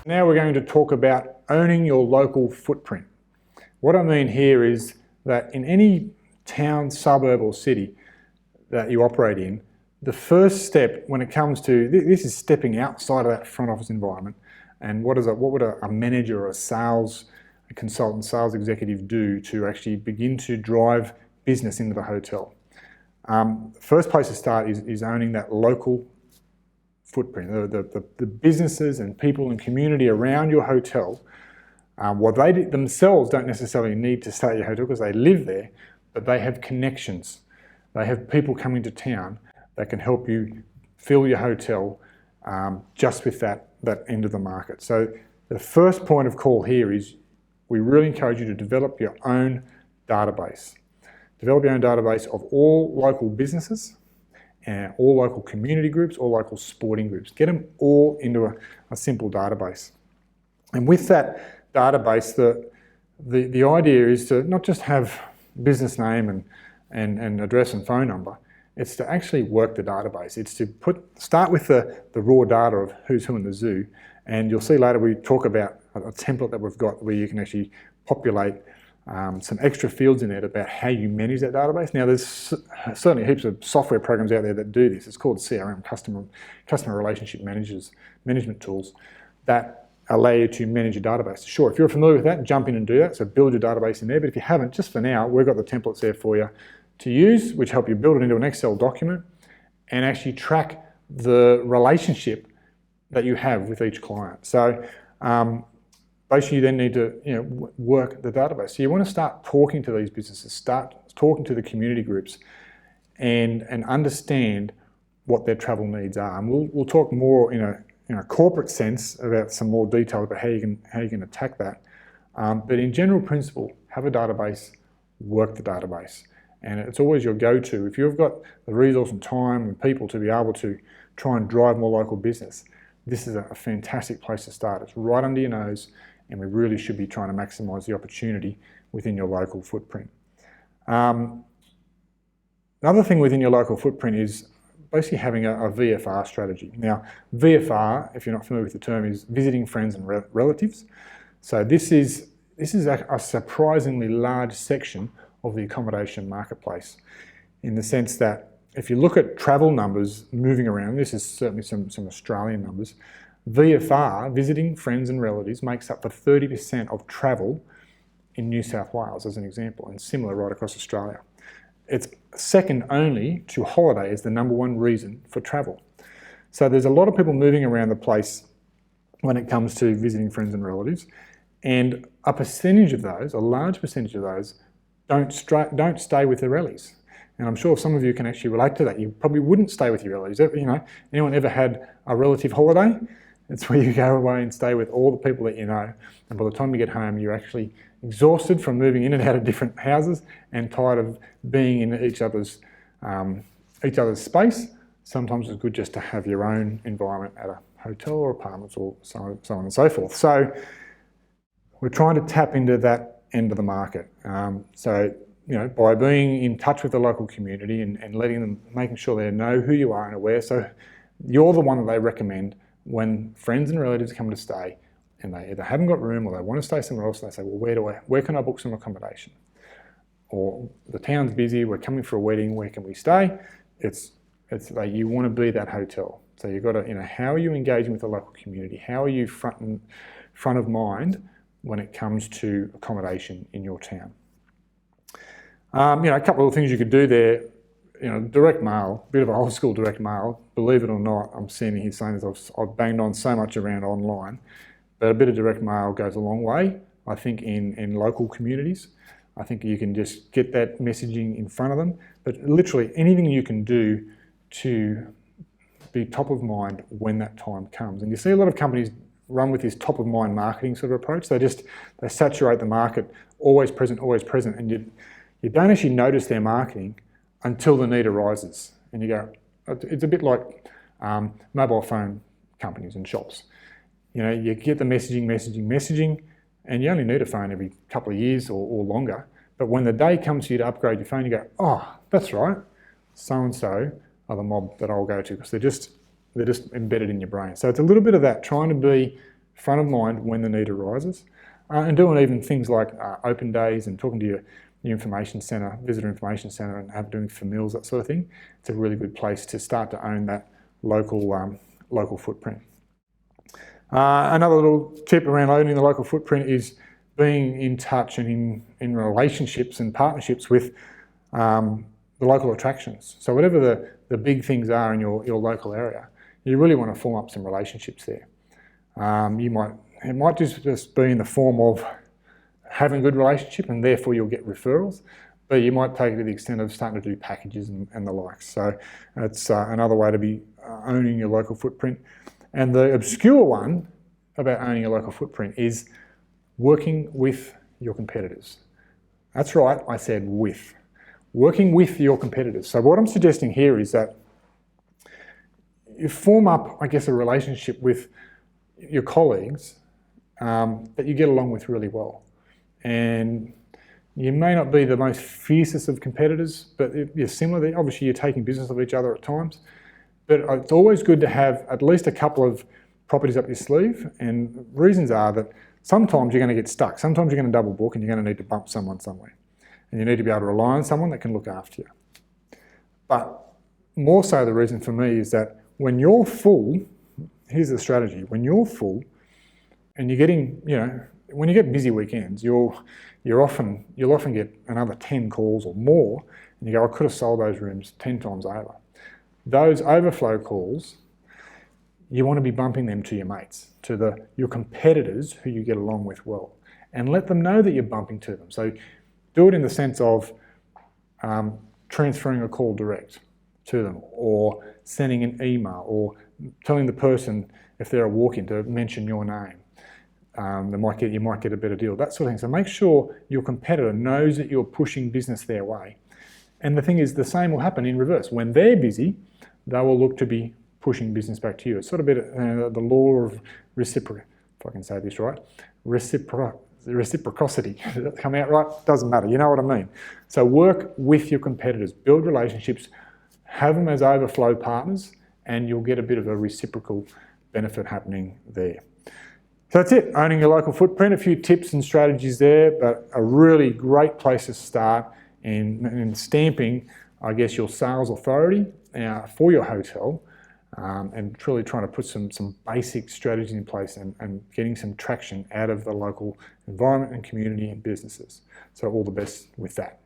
Now we're going to talk about owning your local footprint. What I mean here is that in any town, suburb or city that you operate in, the first step when it comes to, this is stepping outside of that front office environment, and what would a manager or a consultant, sales executive do to actually begin to drive business into the hotel? First place to start is owning that local footprint, the businesses and people and community around your hotel. What they themselves don't necessarily need to stay at your hotel because they live there, but they have connections. They have people coming to town that can help you fill your hotel just with that end of the market. So the first point of call here is we really encourage you to develop your own database. Develop your own database of all local businesses, and all local community groups, all local sporting groups. Get them all into a simple database. And with that database, the idea is to not just have business name and address and phone number, it's to actually work the database. It's to start with the raw data of who's who in the zoo, and you'll see later we talk about a template that we've got where you can actually populate some extra fields in there about how you manage that database. Now there's certainly heaps of software programs out there that do this. It's called CRM, customer relationship management tools that allow you to manage your database. Sure, if you're familiar with that, jump in and do that. So build your database in there. But if you haven't, just for now, we've got the templates there for you to use, which help you build it into an Excel document and actually track the relationship that you have with each client. So basically, you then need to work the database. So you want to start talking to these businesses, start talking to the community groups, and understand what their travel needs are. And we'll talk more in a corporate sense about some more detail about how you can attack that. But in general principle, have a database, work the database, and it's always your go-to. If you've got the resource and time and people to be able to try and drive more local business, this is a fantastic place to start. It's right under your nose. And we really should be trying to maximise the opportunity within your local footprint. Another thing within your local footprint is basically having a VFR strategy. Now, VFR, if you're not familiar with the term, is visiting friends and relatives. So this is a surprisingly large section of the accommodation marketplace, in the sense that if you look at travel numbers moving around, this is certainly some Australian numbers, VFR, visiting friends and relatives, makes up for 30% of travel in New South Wales, as an example, and similar right across Australia. It's second only to holiday as the number one reason for travel. So there's a lot of people moving around the place when it comes to visiting friends and relatives, and a percentage of those, a large percentage of those, don't stay with their relatives. And I'm sure some of you can actually relate to that. You probably wouldn't stay with your relatives. Anyone ever had a relative holiday? It's where you go away and stay with all the people that you know. And by the time you get home, you're actually exhausted from moving in and out of different houses and tired of being in each other's space. Sometimes it's good just to have your own environment at a hotel or apartments or so on and so forth. So we're trying to tap into that end of the market. By being in touch with the local community and letting them, making sure they know who you are and aware. So you're the one that they recommend when friends and relatives come to stay and they either haven't got room or they want to stay somewhere else, and they say, well, where can I book some accommodation? Or the town's busy, we're coming for a wedding, where can we stay? It's like you want to be that hotel. So you've got to, how are you engaging with the local community? How are you front of mind when it comes to accommodation in your town? A couple of things you could do there. Direct mail, a bit of an old school direct mail. Believe it or not, I'm seeing here saying this, I've banged on so much around online, but a bit of direct mail goes a long way, I think, in local communities. I think you can just get that messaging in front of them, but literally anything you can do to be top of mind when that time comes. And you see a lot of companies run with this top of mind marketing sort of approach. They saturate the market, always present, and you don't actually notice their marketing until the need arises. And you go, it's a bit like mobile phone companies and shops. You know, you get the messaging, and you only need a phone every couple of years or longer. But when the day comes for you to upgrade your phone, you go, oh, that's right, so-and-so are the mob that I'll go to, because they're just embedded in your brain. So it's a little bit of that, trying to be front of mind when the need arises, and doing even things like open days and talking to your information centre, visitor information centre, and doing familials, that sort of thing. It's a really good place to start to own that local footprint. Another little tip around owning the local footprint is being in touch and in relationships and partnerships with the local attractions. So whatever the big things are in your local area, you really want to form up some relationships there. It might just be in the form of having a good relationship, and therefore you'll get referrals, but you might take it to the extent of starting to do packages and the likes. So it's another way to be owning your local footprint. And the obscure one about owning a local footprint is working with your competitors. That's right, I said with. Working with your competitors. So what I'm suggesting here is that you form up, I guess, a relationship with your colleagues that you get along with really well. And you may not be the most fiercest of competitors, but you're similar. Obviously, you're taking business of each other at times. But it's always good to have at least a couple of properties up your sleeve. And reasons are that sometimes you're going to get stuck. Sometimes you're going to double book and you're going to need to bump someone somewhere. And you need to be able to rely on someone that can look after you. But more so, the reason for me is that when you're full, here's the strategy. When you're full and you're getting, when you get busy weekends, you'll often get another 10 calls or more, and you go, I could have sold those rooms 10 times over. Those overflow calls, you want to be bumping them to your mates, to your competitors who you get along with well, and let them know that you're bumping to them. So do it in the sense of transferring a call direct to them, or sending an email, or telling the person if they're a walk-in to mention your name. You might get a better deal, that sort of thing. So make sure your competitor knows that you're pushing business their way. And the thing is, the same will happen in reverse. When they're busy, they will look to be pushing business back to you. It's sort of a bit the law of reciprocity, if I can say this right. Reciprocity. Did that come out right? Doesn't matter. You know what I mean. So work with your competitors, build relationships, have them as overflow partners, and you'll get a bit of a reciprocal benefit happening there. So that's it, owning your local footprint. A few tips and strategies there, but a really great place to start in stamping, I guess, your sales authority for your hotel, and truly trying to put some basic strategies in place and getting some traction out of the local environment and community and businesses. So all the best with that.